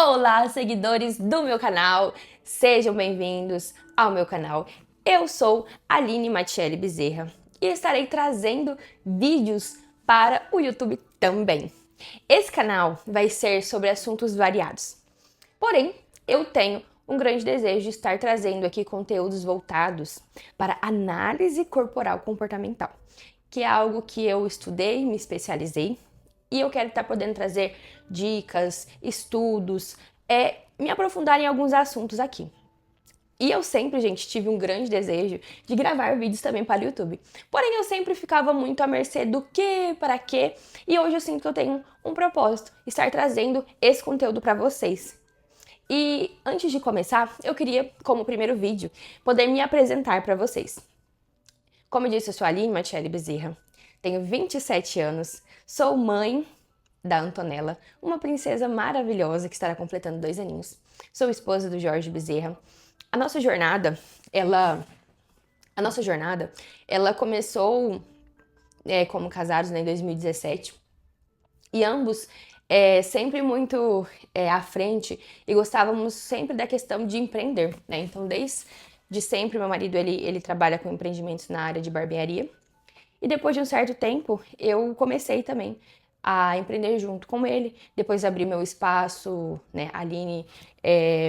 Olá, seguidores do meu canal, sejam bem-vindos ao meu canal. Eu sou Aline Matiele Bezerra e estarei trazendo vídeos para o YouTube também. Esse canal vai ser sobre assuntos variados, porém, eu tenho um grande desejo de estar trazendo aqui conteúdos voltados para análise corporal comportamental, que é algo que eu estudei, me especializei e eu quero estar podendo trazer dicas, estudos, me aprofundar em alguns assuntos aqui. E eu sempre, gente, tive um grande desejo de gravar vídeos também para o YouTube. Porém, eu sempre ficava muito à mercê do que, para quê, e hoje eu sinto que eu tenho um propósito, estar trazendo esse conteúdo para vocês. E antes de começar, eu queria, como primeiro vídeo, poder me apresentar para vocês. Como eu disse, eu sou a Aline Matiele Bezerra, tenho 27 anos, sou mãe da Antonella, uma princesa maravilhosa que estará completando 2 aninhos. Sou esposa do Jorge Bezerra. A nossa jornada, ela começou como casados, né, em 2017 e ambos sempre muito à frente e gostávamos sempre da questão de empreender, né? Então, desde sempre, meu marido ele trabalha com empreendimentos na área de barbearia. E depois de um certo tempo, eu comecei também a empreender junto com ele. Depois abri meu espaço, né, Aline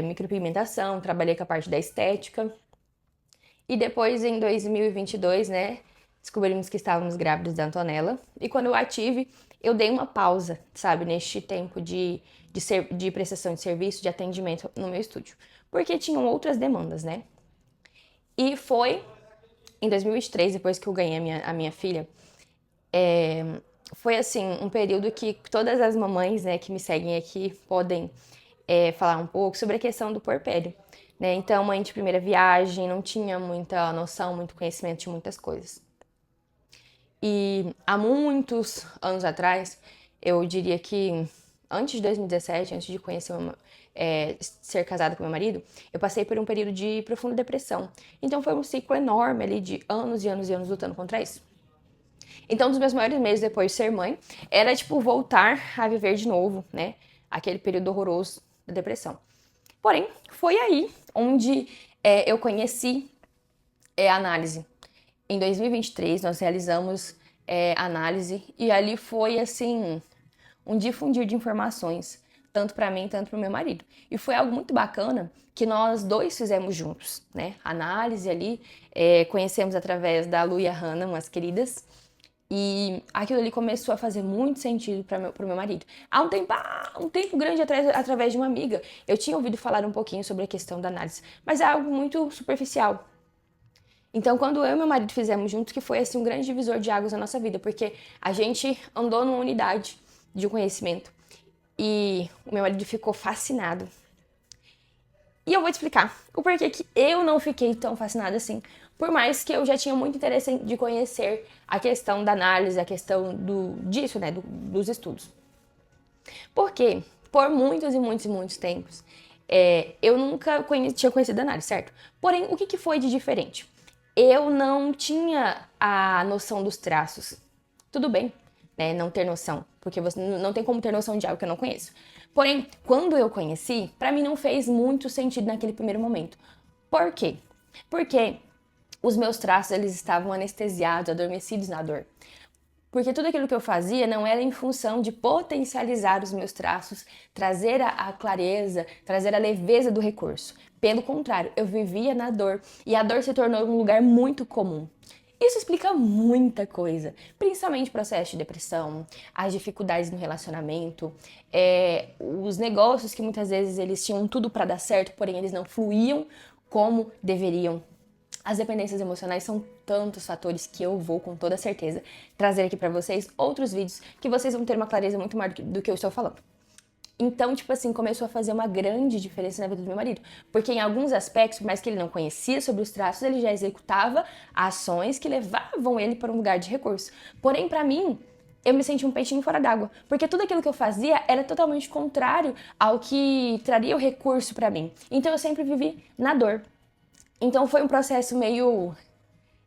Micropigmentação, trabalhei com a parte da estética. E depois, em 2022, né, descobrimos que estávamos grávidos da Antonella. E quando eu a tive, eu dei uma pausa, sabe, neste tempo de prestação de serviço, de atendimento no meu estúdio. Porque tinham outras demandas, né? E foi em 2023, depois que eu ganhei a minha filha, foi assim, um período que todas as mamães, né, que me seguem aqui podem falar um pouco sobre a questão do puerpério, né? Então, mãe de primeira viagem, não tinha muita noção, muito conhecimento de muitas coisas. E há muitos anos atrás, eu diria que antes de 2017, antes de conhecer ser casada com meu marido, eu passei por um período de profunda depressão. Então foi um ciclo enorme ali de anos e anos e anos lutando contra isso. Então, um dos meus maiores medos depois de ser mãe era, tipo, voltar a viver de novo, né? Aquele período horroroso da depressão. Porém, foi aí onde eu conheci a análise. Em 2023, nós realizamos análise e ali foi, assim, um difundir de informações, tanto para mim, tanto para o meu marido. E foi algo muito bacana que nós dois fizemos juntos, né? Análise ali, conhecemos através da Lu e a Hannah, umas queridas, e aquilo ali começou a fazer muito sentido pro meu marido. Há um tempo grande atrás, através de uma amiga, eu tinha ouvido falar um pouquinho sobre a questão da análise, mas é algo muito superficial. Então, quando eu e meu marido fizemos juntos, que foi assim um grande divisor de águas na nossa vida, porque a gente andou numa unidade de conhecimento e o meu marido ficou fascinado. E eu vou te explicar o porquê que eu não fiquei tão fascinada assim, por mais que eu já tinha muito interesse de conhecer a questão da análise, a questão disso, né, dos estudos. Porque, por muitos e muitos e muitos tempos, eu nunca tinha conhecido a análise, certo? Porém, o que foi de diferente? Eu não tinha a noção dos traços. Tudo bem, né, não ter noção, porque você não tem como ter noção de algo que eu não conheço. Porém, quando eu conheci, pra mim não fez muito sentido naquele primeiro momento. Por quê? Porque os meus traços, eles estavam anestesiados, adormecidos na dor. Porque tudo aquilo que eu fazia não era em função de potencializar os meus traços, trazer a clareza, trazer a leveza do recurso. Pelo contrário, eu vivia na dor e a dor se tornou um lugar muito comum. Isso explica muita coisa, principalmente o processo de depressão, as dificuldades no relacionamento, os negócios que muitas vezes eles tinham tudo para dar certo, porém eles não fluíam como deveriam. As dependências emocionais são tantos fatores que eu vou, com toda certeza, trazer aqui pra vocês outros vídeos que vocês vão ter uma clareza muito maior do que eu estou falando. Então, tipo assim, começou a fazer uma grande diferença na vida do meu marido. Porque em alguns aspectos, por mais que ele não conhecia sobre os traços, ele já executava ações que levavam ele para um lugar de recurso. Porém, pra mim, eu me senti um peixinho fora d'água. Porque tudo aquilo que eu fazia era totalmente contrário ao que traria o recurso pra mim. Então, eu sempre vivi na dor. Então foi um processo meio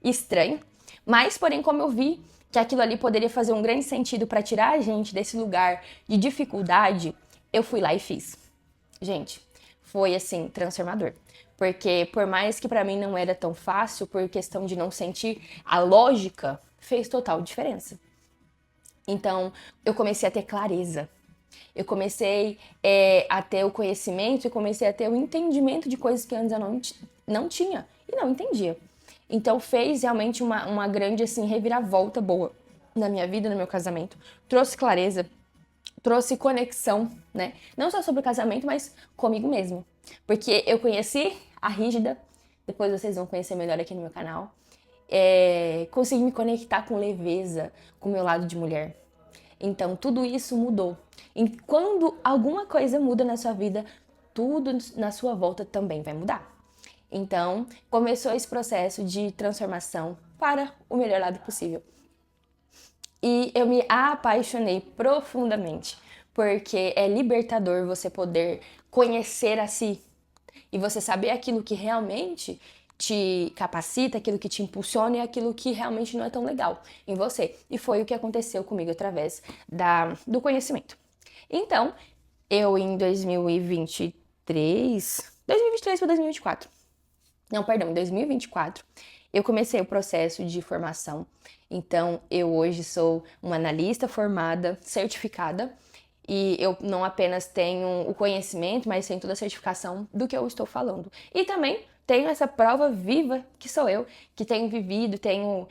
estranho, mas porém como eu vi que aquilo ali poderia fazer um grande sentido para tirar a gente desse lugar de dificuldade, eu fui lá e fiz. Gente, foi assim, transformador. Porque por mais que pra mim não era tão fácil, por questão de não sentir, a lógica fez total diferença. Então, eu comecei a ter clareza. Eu comecei a ter o conhecimento e comecei a ter o entendimento de coisas que antes eu não tinha e não entendia. Então, fez realmente uma grande, assim, reviravolta boa na minha vida, no meu casamento. Trouxe clareza, trouxe conexão, né? Não só sobre o casamento, mas comigo mesmo. Porque eu conheci a Rígida, depois vocês vão conhecer melhor aqui no meu canal. Consegui me conectar com leveza, com o meu lado de mulher. Então, tudo isso mudou. E quando alguma coisa muda na sua vida, tudo na sua volta também vai mudar. Então, começou esse processo de transformação para o melhor lado possível. E eu me apaixonei profundamente, porque é libertador você poder conhecer a si e você saber aquilo que realmente te capacita, aquilo que te impulsiona e aquilo que realmente não é tão legal em você. E foi o que aconteceu comigo através do conhecimento. Então, eu em 2023 para 2024, não, perdão, em 2024, eu comecei o processo de formação. Então, eu hoje sou uma analista formada, certificada, e eu não apenas tenho o conhecimento, mas tenho toda a certificação do que eu estou falando. E também tenho essa prova viva que sou eu, que tenho vivido, tenho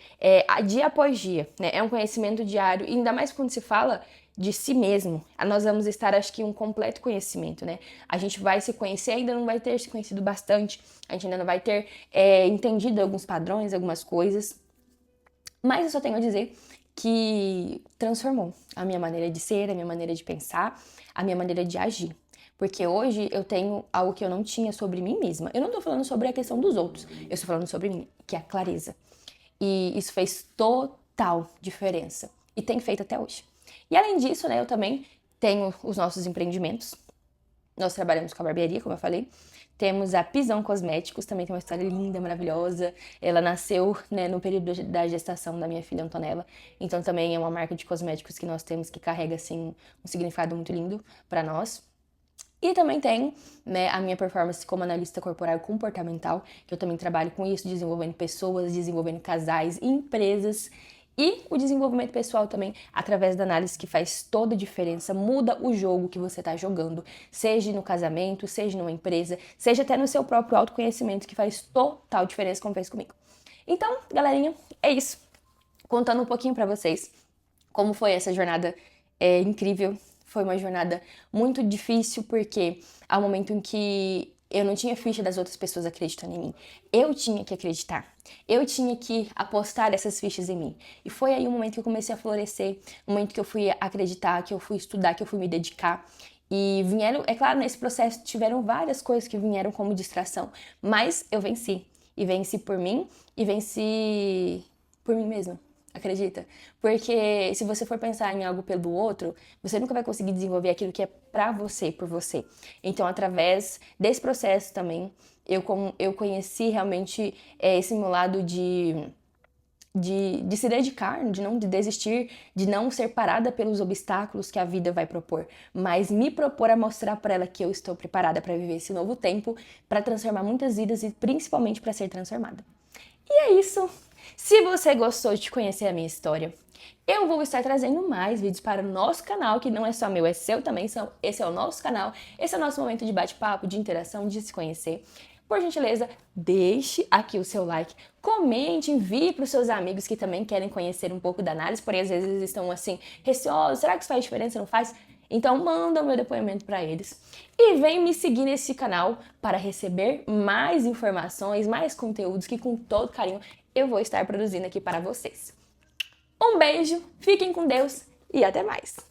dia após dia, né? É um conhecimento diário, e ainda mais quando se fala de si mesmo. Nós vamos estar, acho que, um completo conhecimento, né? A gente vai se conhecer, ainda não vai ter se conhecido bastante, a gente ainda não vai ter entendido alguns padrões, algumas coisas, mas eu só tenho a dizer que transformou a minha maneira de ser, a minha maneira de pensar, a minha maneira de agir. Porque hoje eu tenho algo que eu não tinha sobre mim mesma. Eu não tô falando sobre a questão dos outros, eu estou falando sobre mim, que é a clareza. E isso fez total diferença. E tem feito até hoje. E além disso, né, eu também tenho os nossos empreendimentos. Nós trabalhamos com a barbearia, como eu falei. Temos a Pisão Cosméticos, também tem uma história linda, maravilhosa. Ela nasceu, né, no período da gestação da minha filha Antonella. Então também é uma marca de cosméticos que nós temos que carrega, assim, um significado muito lindo para nós. E também tem, né, a minha performance como analista corporal e comportamental, que eu também trabalho com isso, desenvolvendo pessoas, desenvolvendo casais, empresas. E o desenvolvimento pessoal também, através da análise, que faz toda a diferença, muda o jogo que você está jogando, seja no casamento, seja numa empresa, seja até no seu próprio autoconhecimento, que faz total diferença, como fez comigo. Então, galerinha, é isso. Contando um pouquinho para vocês como foi essa jornada incrível. Foi uma jornada muito difícil, porque há um momento em que eu não tinha ficha das outras pessoas acreditando em mim. Eu tinha que acreditar. Eu tinha que apostar essas fichas em mim. E foi aí o momento que eu comecei a florescer, o momento que eu fui acreditar, que eu fui estudar, que eu fui me dedicar. E vieram, é claro, nesse processo tiveram várias coisas que vieram como distração, mas eu venci. E venci por mim e venci por mim mesma. Acredita? Porque se você for pensar em algo pelo outro, você nunca vai conseguir desenvolver aquilo que é pra você, por você. Então, através desse processo também, eu conheci realmente esse meu lado de se dedicar, de não desistir, de não ser parada pelos obstáculos que a vida vai propor, mas me propor a mostrar para ela que eu estou preparada para viver esse novo tempo, para transformar muitas vidas e principalmente para ser transformada. E é isso! Se você gostou de conhecer a minha história, eu vou estar trazendo mais vídeos para o nosso canal, que não é só meu, é seu também. Esse é o nosso canal, esse é o nosso momento de bate-papo, de interação, de se conhecer. Por gentileza, deixe aqui o seu like, comente, envie para os seus amigos que também querem conhecer um pouco da análise, porém às vezes eles estão assim, receosos, será que isso faz diferença, não faz? Então manda o meu depoimento para eles. E vem me seguir nesse canal para receber mais informações, mais conteúdos que com todo carinho eu vou estar produzindo aqui para vocês. Um beijo, fiquem com Deus e até mais!